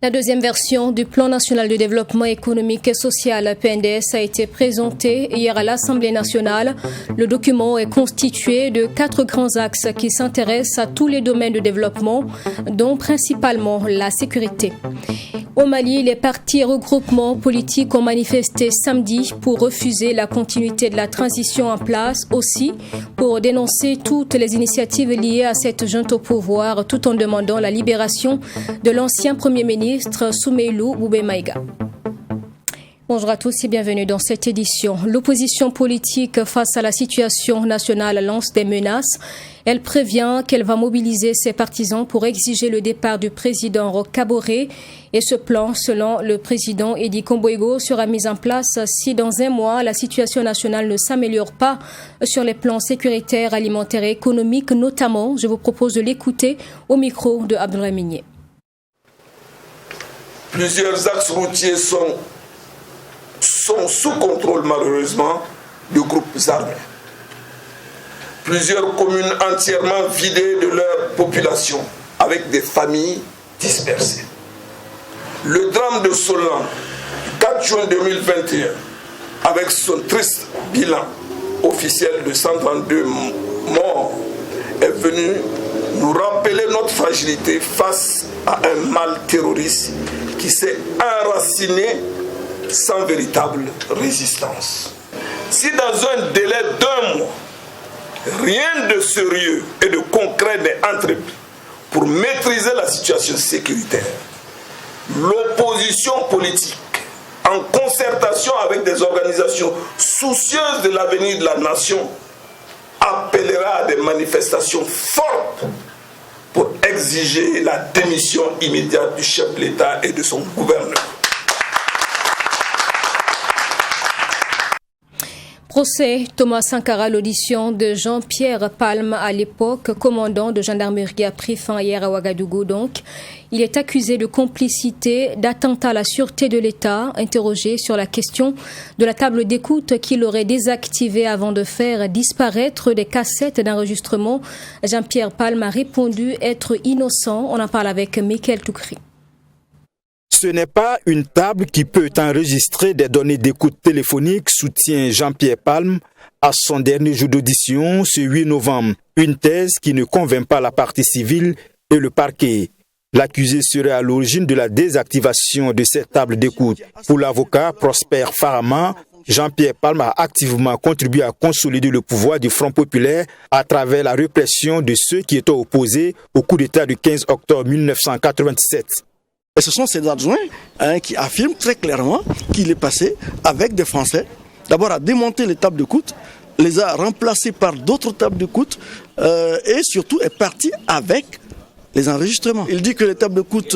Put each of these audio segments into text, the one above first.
La deuxième version du Plan national de développement économique et social PNDS a été présentée hier à l'Assemblée nationale. Le document est constitué de 4 grands axes qui s'intéressent à tous les domaines de développement, dont principalement la sécurité. Au Mali, les partis et regroupements politiques ont manifesté samedi pour refuser la continuité de la transition en place, aussi pour dénoncer toutes les initiatives liées à cette junte au pouvoir, tout en demandant la libération de l'ancien Premier ministre Soumeylou Boubemaïga. Bonjour à tous et bienvenue dans cette édition. L'opposition politique face à la situation nationale lance des menaces. Elle prévient qu'elle va mobiliser ses partisans pour exiger le départ du président Roch Kaboré. Et ce plan, selon le président Edi Komboigo, sera mis en place si dans un mois, la situation nationale ne s'améliore pas sur les plans sécuritaires, alimentaires et économiques, notamment. Je vous propose de l'écouter au micro de Abdoulaye Migné. Plusieurs axes routiers sont sous contrôle, malheureusement, de groupes armés. Plusieurs communes entièrement vidées de leur population, avec des familles dispersées. Le drame de Solan, 4 juin 2021, avec son triste bilan officiel de 132 morts, est venu nous rappeler notre fragilité face à un mal terroriste qui s'est enraciné sans véritable résistance. Si dans un délai d'1 mois, rien de sérieux et de concret n'est entrepris pour maîtriser la situation sécuritaire, l'opposition politique, en concertation avec des organisations soucieuses de l'avenir de la nation, appellera à des manifestations fortes pour exiger la démission immédiate du chef de l'État et de son gouvernement. Procès Thomas Sankara, l'audition de Jean-Pierre Palm, à l'époque commandant de gendarmerie, a pris fin hier à Ouagadougou. Donc, il est accusé de complicité, d'attentat à la sûreté de l'État. Interrogé sur la question de la table d'écoute qu'il aurait désactivée avant de faire disparaître des cassettes d'enregistrement, Jean-Pierre Palm a répondu être innocent. On en parle avec Michael Toukri. Ce n'est pas une table qui peut enregistrer des données d'écoute téléphonique, soutient Jean-Pierre Palm à son dernier jour d'audition ce 8 novembre. Une thèse qui ne convainc pas la partie civile et le parquet. L'accusé serait à l'origine de la désactivation de cette table d'écoute. Pour l'avocat Prosper Farama, Jean-Pierre Palm a activement contribué à consolider le pouvoir du Front populaire à travers la répression de ceux qui étaient opposés au coup d'État du 15 octobre 1997. Et ce sont ces adjoints qui affirment très clairement qu'il est passé avec des Français, d'abord à démonter les tables d'écoute, les a remplacées par d'autres tables d'écoute et surtout est parti avec les enregistrements. Il dit que les tables d'écoute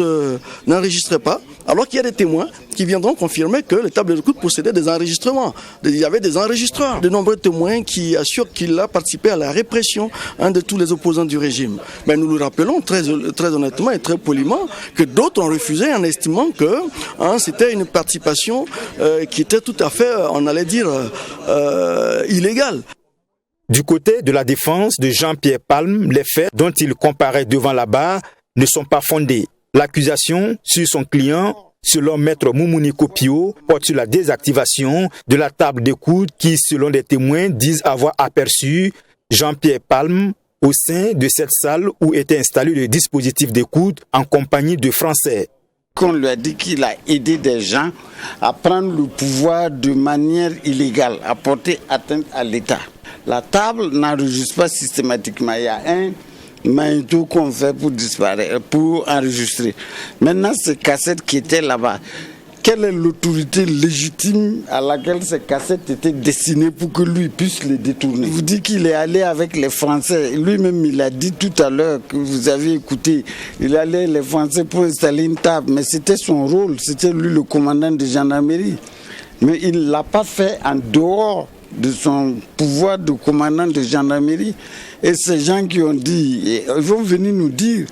n'enregistraient pas, alors qu'il y a des témoins qui viendront confirmer que les tables d'écoute possédaient des enregistrements. Il y avait des enregistreurs. De nombreux témoins qui assurent qu'il a participé à la répression de tous les opposants du régime. Mais nous nous rappelons très honnêtement et très poliment que d'autres ont refusé en estimant que c'était une participation qui était tout à fait, on allait dire, illégale. Du côté de la défense de Jean-Pierre Palm, les faits dont il comparaît devant la barre ne sont pas fondés. L'accusation sur son client, selon Maître Moumouni Kopio, porte sur la désactivation de la table d'écoute qui, selon des témoins, disent avoir aperçu Jean-Pierre Palm au sein de cette salle où était installé le dispositif d'écoute en compagnie de Français. Qu'on lui a dit qu'il a aidé des gens à prendre le pouvoir de manière illégale, à porter atteinte à l'État. La table n'enregistre pas systématiquement. Il y a un magnéto qu'on fait pour disparaître, pour enregistrer. Maintenant, ces cassettes qui étaient là-bas, quelle est l'autorité légitime à laquelle ces cassettes étaient destinées pour que lui puisse les détourner? Vous dites qu'il est allé avec les Français. Lui-même, il a dit tout à l'heure que vous avez écouté. Il allait les Français pour installer une table. Mais c'était son rôle. C'était lui le commandant de gendarmerie. Mais il ne l'a pas fait en dehors de son pouvoir de commandant de gendarmerie. Et ces gens qui ont dit, ils vont venir nous dire,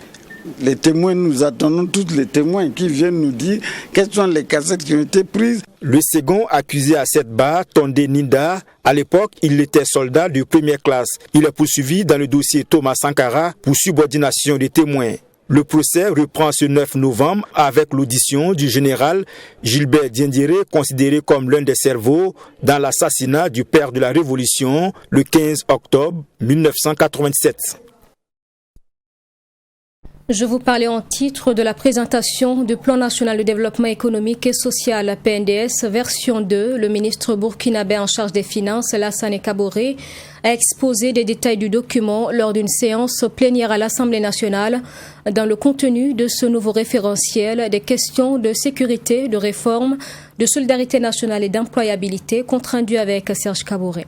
les témoins, nous attendons tous les témoins qui viennent nous dire quelles sont les cassettes qui ont été prises. Le second accusé à cette barre, Tondé Ninda, à l'époque, il était soldat de première classe. Il est poursuivi dans le dossier Thomas Sankara pour subordination des témoins. Le procès reprend ce 9 novembre avec l'audition du général Gilbert Diendéré, considéré comme l'un des cerveaux dans l'assassinat du père de la Révolution le 15 octobre 1997. Je vous parlais en titre de la présentation du Plan national de développement économique et social PNDS version 2. Le ministre burkinabé en charge des Finances, Lassane Kaboré, a exposé des détails du document lors d'une séance plénière à l'Assemblée nationale. Dans le contenu de ce nouveau référentiel, des questions de sécurité, de réforme, de solidarité nationale et d'employabilité, compte rendu avec Serge Kaboré.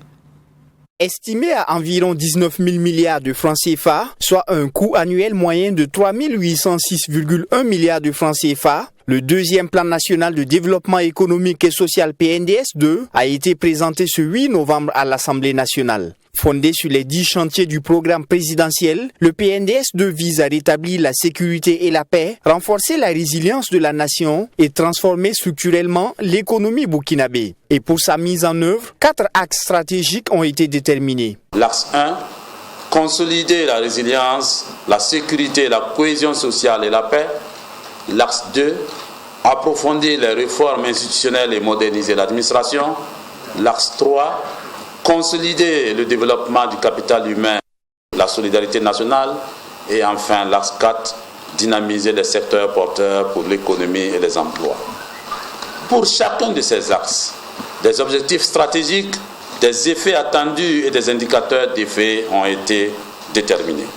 Estimé à environ 19 000 milliards de francs CFA, soit un coût annuel moyen de 3 806,1 milliards de francs CFA, le deuxième plan national de développement économique et social PNDS 2 a été présenté ce 8 novembre à l'Assemblée nationale. Fondé sur les 10 chantiers du programme présidentiel, le PNDS 2 vise à rétablir la sécurité et la paix, renforcer la résilience de la nation et transformer structurellement l'économie burkinabé. Et pour sa mise en œuvre, 4 axes stratégiques ont été déterminés. L'axe 1, consolider la résilience, la sécurité, la cohésion sociale et la paix. L'axe 2, approfondir les réformes institutionnelles et moderniser l'administration. L'axe 3, consolider le développement du capital humain, la solidarité nationale. Et enfin, l'axe 4, dynamiser les secteurs porteurs pour l'économie et les emplois. Pour chacun de ces axes, des objectifs stratégiques, des effets attendus et des indicateurs d'effets ont été déterminés.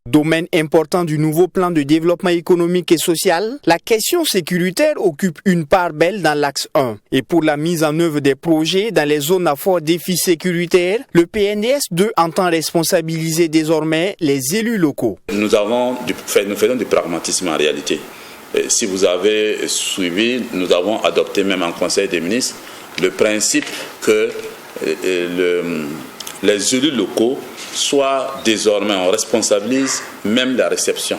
Domaine important du nouveau plan de développement économique et social, la question sécuritaire occupe une part belle dans l'axe 1. Et pour la mise en œuvre des projets dans les zones à fort défi sécuritaire, le PNDS 2 entend responsabiliser désormais les élus locaux. Nous faisons du pragmatisme en réalité. Si vous avez suivi, nous avons adopté même en Conseil des ministres le principe que les élus locaux soient désormais, on responsabilise même la réception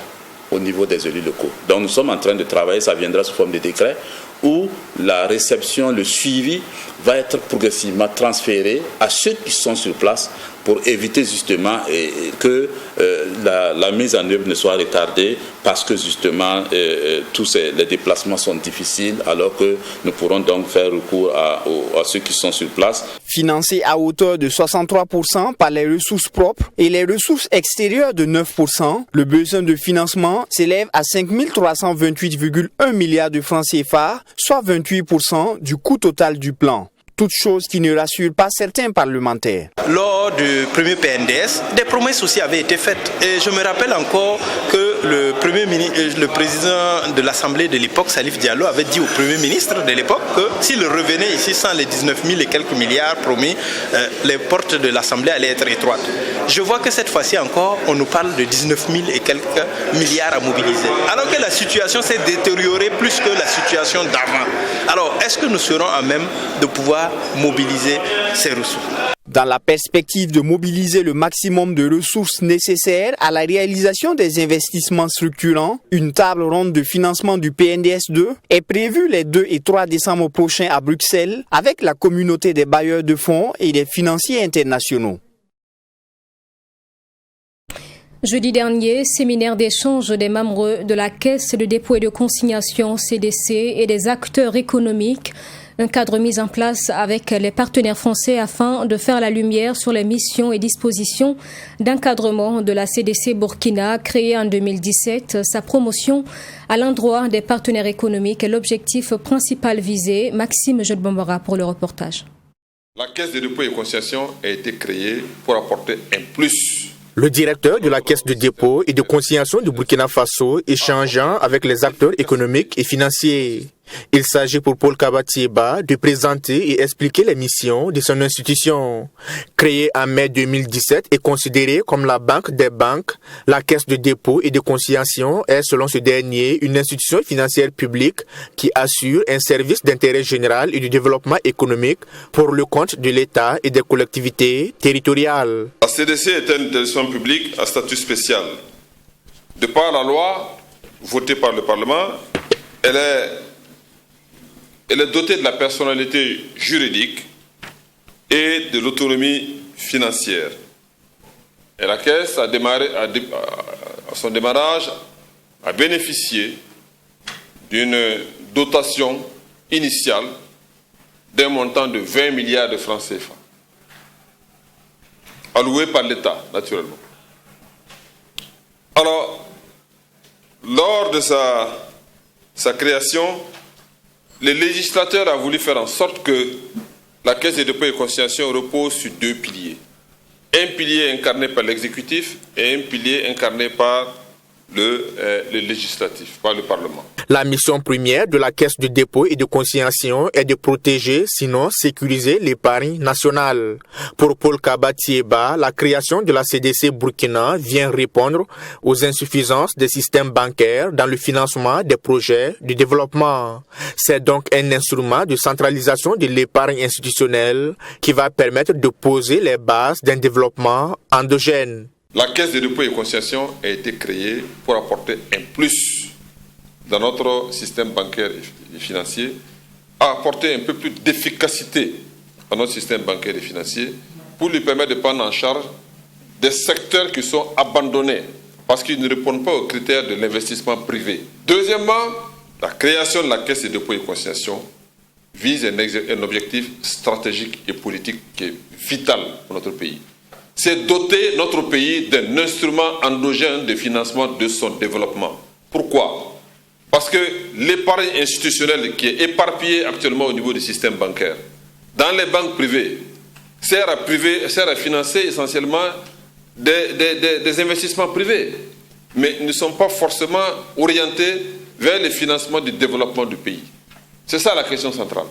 au niveau des élus locaux. Donc nous sommes en train de travailler, ça viendra sous forme de décret, où la réception, le suivi va être progressivement transféré à ceux qui sont sur place pour éviter justement que la mise en œuvre ne soit retardée parce que justement tous les déplacements sont difficiles alors que nous pourrons donc faire recours à ceux qui sont sur place. Financé à hauteur de 63% par les ressources propres et les ressources extérieures de 9%, le besoin de financement s'élève à 5 328,1 milliards de francs CFA, soit 28% du coût total du plan. Toute chose qui ne rassure pas certains parlementaires. Lors du premier PNDS, des promesses aussi avaient été faites. Et je me rappelle encore que le président de l'Assemblée de l'époque, Salif Diallo, avait dit au Premier ministre de l'époque que s'il revenait ici sans les 19 000 et quelques milliards promis, les portes de l'Assemblée allaient être étroites. Je vois que cette fois-ci encore, on nous parle de 19 000 et quelques milliards à mobiliser. Alors que la situation s'est détériorée plus que la situation d'avant. Alors, est-ce que nous serons à même de pouvoir mobiliser ces ressources? Dans la perspective de mobiliser le maximum de ressources nécessaires à la réalisation des investissements structurants, une table ronde de financement du PNDS 2 est prévue les 2 et 3 décembre prochains à Bruxelles avec la communauté des bailleurs de fonds et des financiers internationaux. Jeudi dernier, séminaire d'échange des membres de la Caisse de dépôt et de consignation CDC et des acteurs économiques. Un cadre mis en place avec les partenaires français afin de faire la lumière sur les missions et dispositions d'encadrement de la CDC Burkina créée en 2017. Sa promotion à l'endroit des partenaires économiques est l'objectif principal visé. Maxime Jeune-Bambara pour le reportage. La Caisse de dépôt et de consignation a été créée pour apporter un plus. Le directeur de la Caisse de dépôt et de consignation du Burkina Faso échangeant avec les acteurs économiques et financiers. Il s'agit pour Paul Kabatieba de présenter et expliquer les missions de son institution. Créée en mai 2017 et considérée comme la banque des banques, la Caisse de dépôt et de consignation est, selon ce dernier, une institution financière publique qui assure un service d'intérêt général et du développement économique pour le compte de l'État et des collectivités territoriales. La CDC est une institution publique à statut spécial. De par la loi votée par le Parlement, elle est dotée de la personnalité juridique et de l'autonomie financière. Et la Caisse a démarré à son démarrage a bénéficié d'une dotation initiale d'un montant de 20 milliards de francs CFA, alloué par l'État, naturellement. Alors, lors de sa création, le législateur a voulu faire en sorte que la Caisse des dépôts et consignations repose sur deux piliers. Un pilier incarné par l'exécutif et un pilier incarné par le législatif, par le Parlement. La mission première de la Caisse de dépôt et de consignation est de protéger, sinon sécuriser l'épargne nationale. Pour Paul Kabatieba, la création de la CDC Burkina vient répondre aux insuffisances des systèmes bancaires dans le financement des projets de développement. C'est donc un instrument de centralisation de l'épargne institutionnelle qui va permettre de poser les bases d'un développement endogène. La Caisse de dépôt et consignation a été créée pour apporter un plus dans notre système bancaire et financier, à apporter un peu plus d'efficacité à notre système bancaire et financier pour lui permettre de prendre en charge des secteurs qui sont abandonnés parce qu'ils ne répondent pas aux critères de l'investissement privé. Deuxièmement, la création de la Caisse de dépôt et consignation vise un objectif stratégique et politique qui est vital pour notre pays. C'est doter notre pays d'un instrument endogène de financement de son développement. Pourquoi? Parce que l'épargne institutionnelle qui est éparpillée actuellement au niveau du système bancaire, dans les banques privées, sert à financer essentiellement des investissements privés, mais ne sont pas forcément orientés vers le financement du développement du pays. C'est ça la question centrale.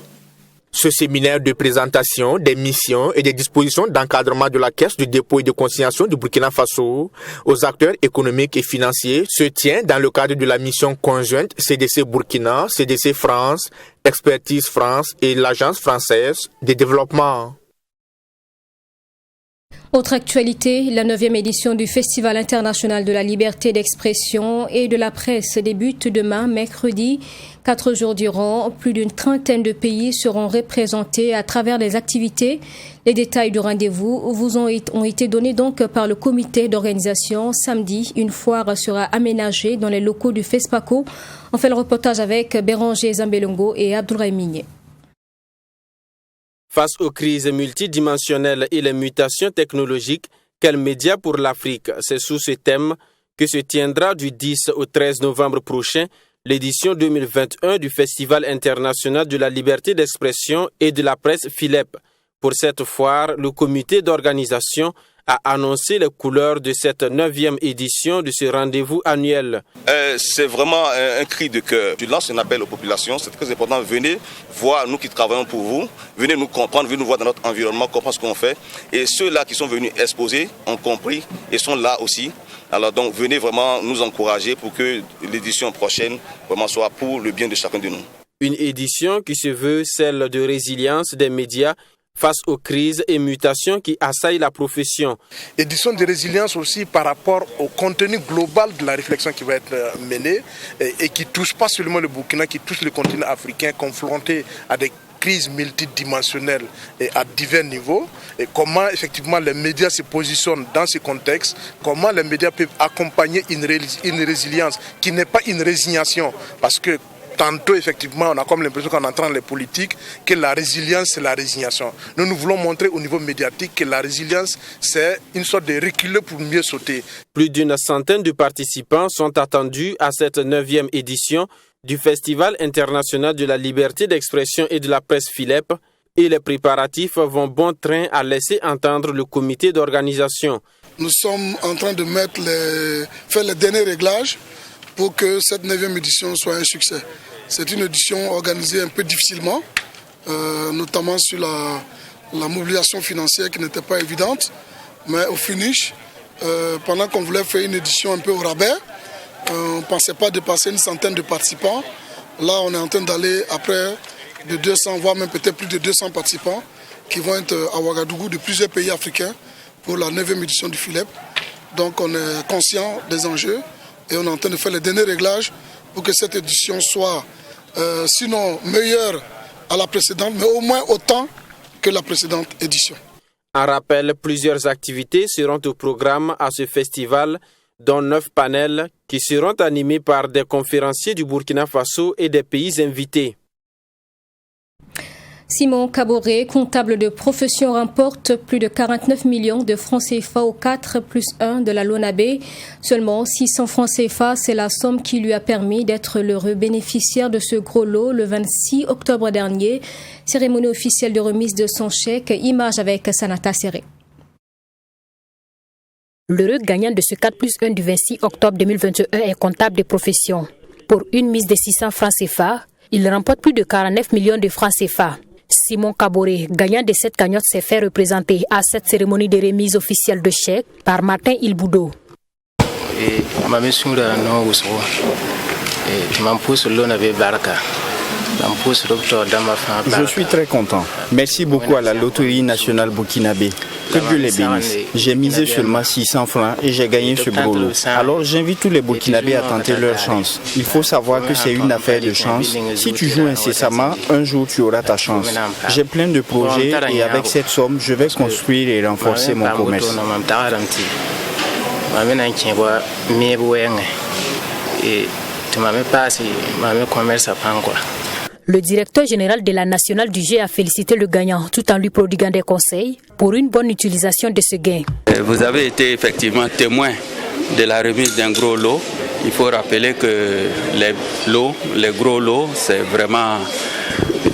Ce séminaire de présentation des missions et des dispositions d'encadrement de la Caisse de dépôt et de consignation du Burkina Faso aux acteurs économiques et financiers se tient dans le cadre de la mission conjointe CDC Burkina, CDC France, Expertise France et l'Agence française de développement. Autre actualité, la 9e édition du Festival international de la liberté d'expression et de la presse débute demain, mercredi. 4 jours durant, plus d'une trentaine de pays seront représentés à travers les activités. Les détails du rendez-vous vous ont été donnés donc par le comité d'organisation. Samedi, une foire sera aménagée dans les locaux du FESPACO. On fait le reportage avec Béranger Zambelongo et Abdoulaye Migné. Face aux crises multidimensionnelles et les mutations technologiques, quels médias pour l'Afrique? C'est sous ce thème que se tiendra du 10 au 13 novembre prochain l'édition 2021 du Festival international de la liberté d'expression et de la presse FILEP. Pour cette foire, le comité d'organisation a annoncé les couleurs de cette 9e édition de ce rendez-vous annuel. C'est vraiment un cri de cœur. Je lance un appel aux populations, c'est très important. Venez voir, nous qui travaillons pour vous, venez nous comprendre, venez nous voir dans notre environnement, comprendre ce qu'on fait. Et ceux-là qui sont venus exposer ont compris et sont là aussi. Alors donc venez vraiment nous encourager pour que l'édition prochaine vraiment soit pour le bien de chacun de nous. Une édition qui se veut celle de résilience des médias face aux crises et mutations qui assaillent la profession. Édition de résilience aussi par rapport au contenu global de la réflexion qui va être menée et qui ne touche pas seulement le Burkina, qui touche le continent africain confronté à des crises multidimensionnelles et à divers niveaux, et comment effectivement les médias se positionnent dans ce contexte, comment les médias peuvent accompagner une résilience qui n'est pas une résignation, parce que tantôt, effectivement, on a comme l'impression qu'on entend les politiques que la résilience, c'est la résignation. Nous voulons montrer au niveau médiatique que la résilience, c'est une sorte de reculer pour mieux sauter. Plus d'une centaine de participants sont attendus à cette 9e édition du Festival international de la liberté d'expression et de la presse FILEP, et les préparatifs vont bon train à laisser entendre le comité d'organisation. Nous sommes en train de faire les derniers réglages pour que cette 9e édition soit un succès. C'est une édition organisée un peu difficilement, notamment sur la mobilisation financière qui n'était pas évidente. Mais au finish, pendant qu'on voulait faire une édition un peu au rabais, on ne pensait pas dépasser une centaine de participants. Là, on est en train d'aller après de 200, voire même peut-être plus de 200 participants qui vont être à Ouagadougou de plusieurs pays africains pour la 9e édition du FILEP. Donc on est conscient des enjeux. Et on est en train de faire les derniers réglages pour que cette édition soit, sinon meilleure à la précédente, mais au moins autant que la précédente édition. En rappel, plusieurs activités seront au programme à ce festival, dont 9 panels qui seront animés par des conférenciers du Burkina Faso et des pays invités. Simon Kaboré, comptable de profession, remporte plus de 49 millions de francs CFA au 4+1 de la LONABE. Seulement 600 francs CFA, c'est la somme qui lui a permis d'être l'heureux bénéficiaire de ce gros lot le 26 octobre dernier. Cérémonie officielle de remise de son chèque. Image avec Sanata Serré. L'heureux gagnant de ce 4+1 du 26 octobre 2021 est comptable de profession. Pour une mise de 600 francs CFA, il remporte plus de 49 millions de francs CFA. Simon Kaboré, gagnant de cette cagnotte, s'est fait représenter à cette cérémonie de remise officielle de chèque par Martin Ilboudo. Je suis très content. Merci beaucoup à la Loterie nationale burkinabé. Que Dieu les bénisse. J'ai misé seulement 600 francs et j'ai gagné ce gros lot. Alors j'invite tous les Burkinabés à tenter leur chance. Il faut savoir que c'est une affaire de chance. Si tu joues incessamment, un jour tu auras ta chance. J'ai plein de projets et avec cette somme, je vais construire et renforcer mon commerce. Le directeur général de la nationale du jeu a félicité le gagnant tout en lui prodiguant des conseils pour une bonne utilisation de ce gain. Vous avez été effectivement témoin de la remise d'un gros lot. Il faut rappeler que les gros lots, c'est vraiment...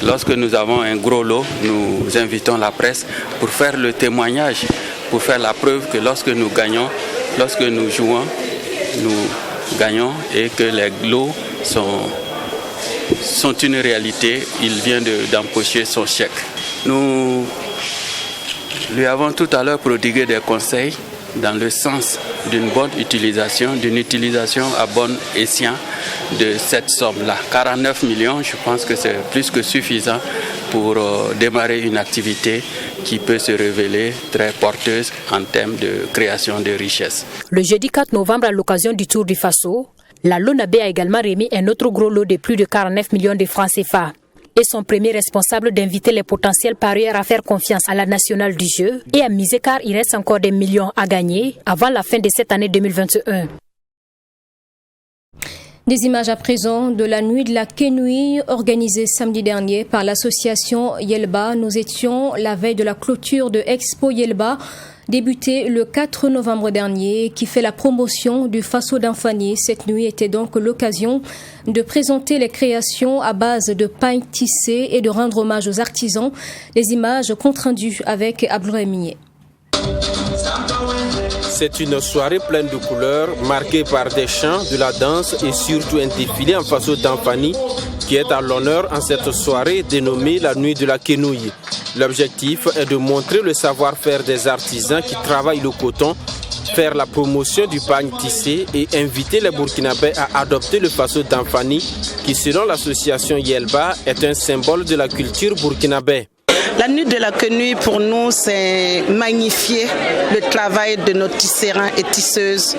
Lorsque nous avons un gros lot, nous invitons la presse pour faire le témoignage, pour faire la preuve que lorsque nous gagnons, lorsque nous jouons, nous gagnons et que les lots sont une réalité. Il vient d'empocher son chèque. Nous lui avons tout à l'heure prodigué des conseils dans le sens d'une bonne utilisation, à bon escient de cette somme-là. 49 millions, je pense que c'est plus que suffisant pour démarrer une activité qui peut se révéler très porteuse en termes de création de richesses. Le jeudi 4 novembre, à l'occasion du Tour du Faso, la LONABE a également remis un autre gros lot de plus de 49 millions de francs CFA et son premier responsable d'inviter les potentiels parieurs à faire confiance à la nationale du jeu et à miser car il reste encore des millions à gagner avant la fin de cette année 2021. Des images à présent de la nuit de la quenouille organisée samedi dernier par l'association Yelba. Nous étions la veille de la clôture de Expo Yelba, débutée le 4 novembre dernier, qui fait la promotion du Faso d'Anfani. Cette nuit était donc l'occasion de présenter les créations à base de pain tissé et de rendre hommage aux artisans. Les images compte rendues avec Abdourahminier. C'est une soirée pleine de couleurs, marquée par des chants, de la danse et surtout un défilé en Faso d'Anfani qui est à l'honneur en cette soirée dénommée la nuit de la quenouille. L'objectif est de montrer le savoir-faire des artisans qui travaillent le coton, faire la promotion du pagne tissé et inviter les Burkinabés à adopter le Faso d'Anfani qui, selon l'association Yelba, est un symbole de la culture burkinabé. La nuit de la quenouille pour nous, c'est magnifier le travail de nos tisserands et tisseuses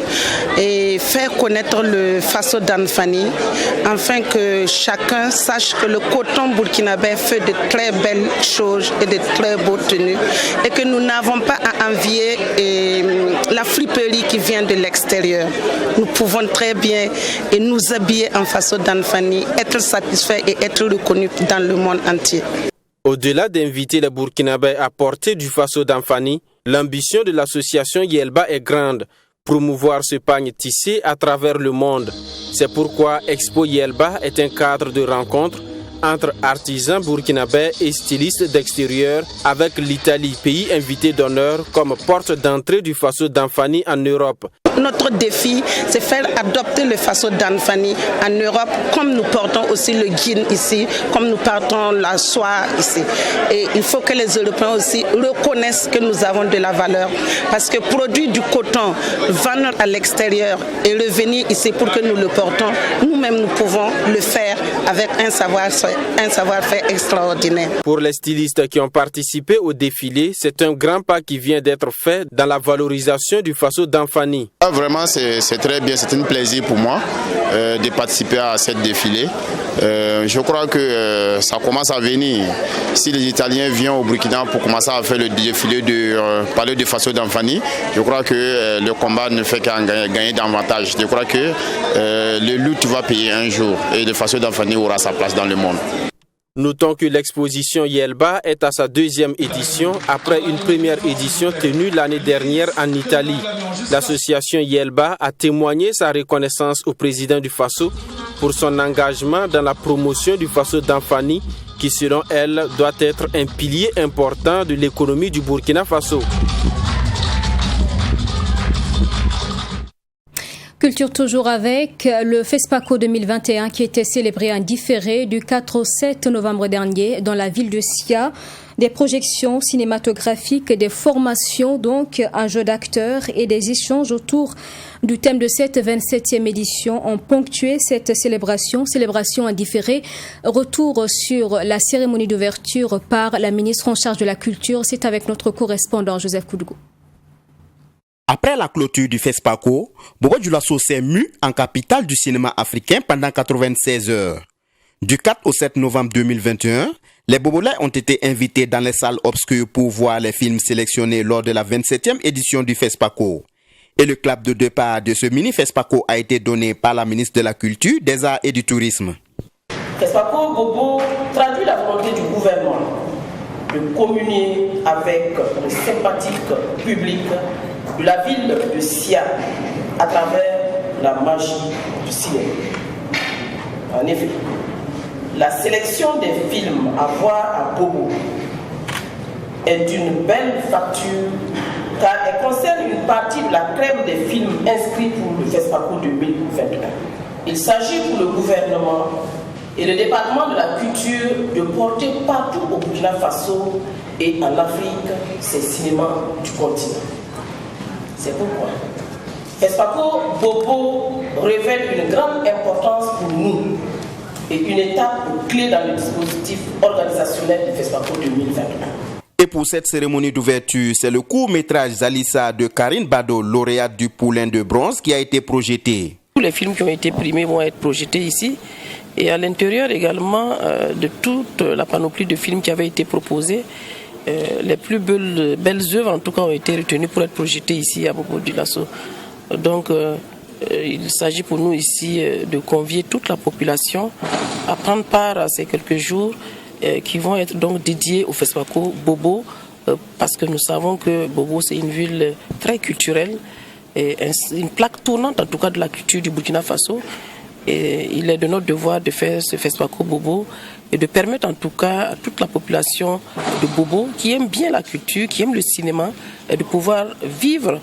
et faire connaître le Faso d'Anfani afin que chacun sache que le coton burkinabé fait de très belles choses et de très beaux tenues et que nous n'avons pas à envier la friperie qui vient de l'extérieur. Nous pouvons très bien nous habiller en Faso d'Anfani, être satisfaits et être reconnus dans le monde entier. Au-delà d'inviter les Burkinabés à porter du Faso d'Anfani, l'ambition de l'association Yelba est grande, promouvoir ce pagne tissé à travers le monde. C'est pourquoi Expo Yelba est un cadre de rencontre entre artisans burkinabés et stylistes d'extérieur avec l'Italie, pays invité d'honneur comme porte d'entrée du Faso d'Anfani en Europe. Notre défi, c'est faire adopter le Faso d'Anfani en Europe, comme nous portons aussi le guin ici, comme nous portons la soie ici. Et il faut que les Européens aussi reconnaissent que nous avons de la valeur. Parce que produire du coton, vendre à l'extérieur et revenir ici pour que nous le portons, nous-mêmes nous pouvons le faire avec un savoir-faire extraordinaire. Pour les stylistes qui ont participé au défilé, c'est un grand pas qui vient d'être fait dans la valorisation du Faso d'Anfani. Vraiment, c'est très bien, c'est un plaisir pour moi de participer à cette défilé Je crois que ça commence à venir. Si les Italiens viennent au Burkina pour commencer à faire le défilé de parler de Faso d'Anfani, je crois que le combat ne fait qu'en gagner davantage. Je crois que le lutte va payer un jour et le Faso d'Anfani aura sa place dans le monde. Notons que l'exposition Yelba est à sa deuxième édition après une première édition tenue l'année dernière en Italie. L'association Yelba a témoigné sa reconnaissance au président du Faso pour son engagement dans la promotion du Faso d'Anfani qui, selon elle, doit être un pilier important de l'économie du Burkina Faso. Culture toujours avec le FESPACO 2021 qui était célébré en différé du 4 au 7 novembre dernier dans la ville de Sia. Des projections cinématographiques, des formations, donc un jeu d'acteurs et des échanges autour du thème de cette 27e édition ont ponctué cette célébration en différé. Retour sur la cérémonie d'ouverture par la ministre en charge de la culture. C'est avec notre correspondant Joseph Koudou. Après la clôture du FESPACO, Bobo Dioulasso s'est mu en capitale du cinéma africain pendant 96 heures. Du 4 au 7 novembre 2021, les Bobolais ont été invités dans les salles obscures pour voir les films sélectionnés lors de la 27e édition du FESPACO. Et le clap de départ de ce mini-FESPACO a été donné par la ministre de la Culture, des Arts et du Tourisme. FESPACO Bobo traduit la volonté du gouvernement de communier avec le sympathique public de la ville de Sia à travers la magie du cinéma. En effet, la sélection des films à voir à Bobo est d'une belle facture car elle concerne une partie de la crème des films inscrits pour le FESPACO 2021. Il s'agit pour le gouvernement et le département de la culture de porter partout au Burkina Faso et en Afrique ces cinémas du continent. C'est pourquoi FESPACO Bobo révèle une grande importance pour nous et une étape clé dans le dispositif organisationnel du FESPACO 2021. Et pour cette cérémonie d'ouverture, c'est le court-métrage Zalissa de Karine Bado, lauréate du Poulain de Bronze, qui a été projeté. Tous les films qui ont été primés vont être projetés ici. Et à l'intérieur également de toute la panoplie de films qui avaient été proposés, les plus belles œuvres en tout cas ont été retenues pour être projetées ici à Bobo Dioulasso. Donc il s'agit pour nous ici de convier toute la population à prendre part à ces quelques jours qui vont être donc dédiés au FESPACO Bobo parce que nous savons que Bobo c'est une ville très culturelle et une plaque tournante en tout cas de la culture du Burkina Faso. Et il est de notre devoir de faire ce FESPACO Bobo et de permettre en tout cas à toute la population de Bobo qui aime bien la culture, qui aime le cinéma, de pouvoir vivre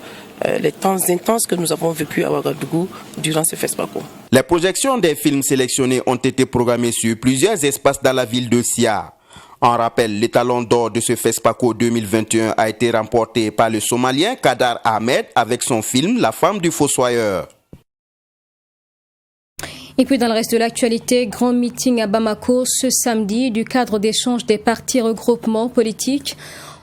les temps intenses que nous avons vécus à Ouagadougou durant ce FESPACO. Les projections des films sélectionnés ont été programmées sur plusieurs espaces dans la ville de Sia. En rappel, l'étalon d'or de ce FESPACO 2021 a été remporté par le Somalien Kadar Ahmed avec son film La femme du fossoyeur. Et puis dans le reste de l'actualité, grand meeting à Bamako ce samedi du cadre d'échange des partis regroupements politiques.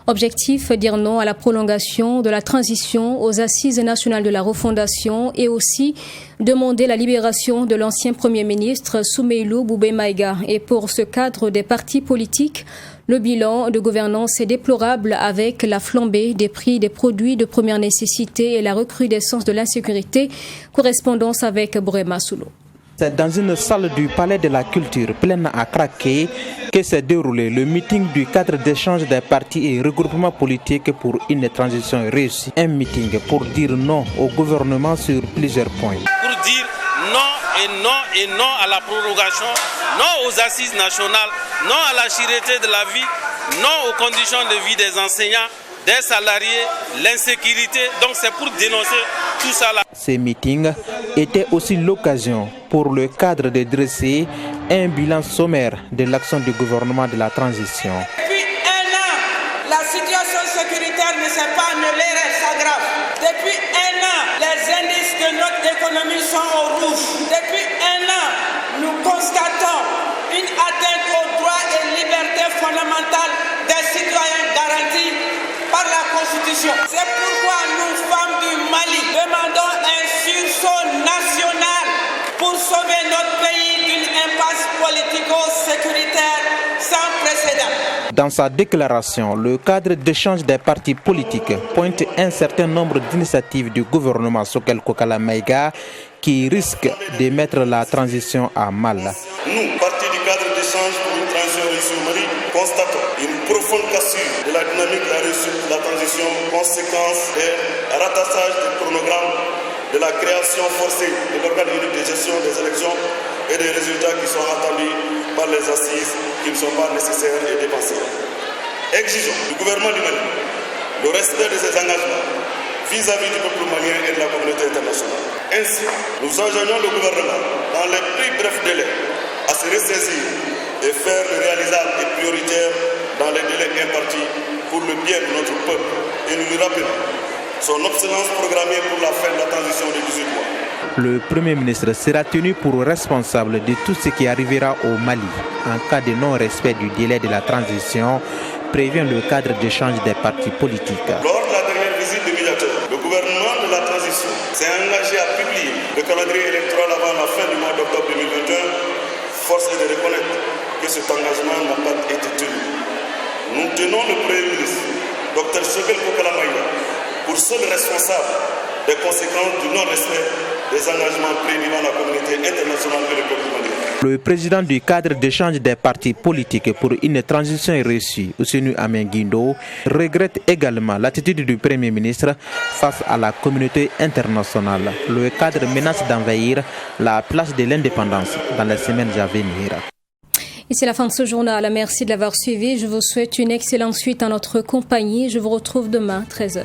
Objectif, dire non à la prolongation de la transition aux assises nationales de la refondation et aussi demander la libération de l'ancien Premier ministre Soumeylou Boubé Maïga. Et pour ce cadre des partis politiques, le bilan de gouvernance est déplorable avec la flambée des prix des produits de première nécessité et la recrudescence de l'insécurité. Correspondance avec Brema Soulo. C'est dans une salle du Palais de la Culture pleine à craquer que s'est déroulé le meeting du cadre d'échange des partis et regroupements politiques pour une transition réussie. Un meeting pour dire non au gouvernement sur plusieurs points. Pour dire non et non et non à la prorogation, non aux assises nationales, non à la cherté de la vie, non aux conditions de vie des enseignants, des salariés, l'insécurité. Donc c'est pour dénoncer tout ça là. Ces meetings étaient aussi l'occasion pour le cadre de dresser un bilan sommaire de l'action du gouvernement de la transition. Depuis un an, la situation sécuritaire ne s'est pas améliorée, elle s'aggrave. Depuis un an, les indices de notre économie sont au rouge. Depuis un an, nous constatons une atteinte aux droits et libertés fondamentales des citoyens garantis par la Constitution. C'est pourquoi nous, femmes du Mali, demandons un sursaut national pour sauver notre pays d'une impasse politique. Dans sa déclaration, le cadre d'échange des partis politiques pointe un certain nombre d'initiatives du gouvernement Sokel Kokala Maïga qui risquent de mettre la transition à mal. Nous, parti du cadre d'échange pour une transition réussie au Mali, constatons une profonde cassure de la dynamique de la réussite de la transition, conséquence des ratassages du chronogramme, de la création forcée de l'organe unique de gestion des élections et des résultats qui sont attendus par les assises qui ne sont pas nécessaires et dépensées. Exigeons du gouvernement du Mali le respect de ses engagements vis-à-vis du peuple malien et de la communauté internationale. Ainsi, nous enjoignons le gouvernement dans les plus brefs délais à se ressaisir et faire le réalisable et prioritaire dans les délais impartis pour le bien de notre peuple. Et nous lui rappelons son obsolescence programmée pour la fin de la transition de 18 mois. Le Premier ministre sera tenu pour responsable de tout ce qui arrivera au Mali en cas de non-respect du délai de la transition, prévient le cadre d'échange des partis politiques. Lors de la dernière visite du médiateur, le gouvernement de la transition s'est engagé à publier le calendrier électoral avant la fin du mois d'octobre 2021. Force est de reconnaître que cet engagement n'a pas été tenu. Nous tenons le Premier ministre, Dr Sokel Kokala Maïga, pour seul responsable des conséquences du non-respect des engagements pris devant la communauté internationale et le peuple malien. Le président du cadre d'échange des partis politiques pour une transition réussie, Ousseynou Amin Guindo, regrette également l'attitude du Premier ministre face à la communauté internationale. Le cadre menace d'envahir la place de l'indépendance dans les semaines à venir. Et c'est la fin de ce journal. Merci de l'avoir suivi. Je vous souhaite une excellente suite à notre compagnie. Je vous retrouve demain, 13h.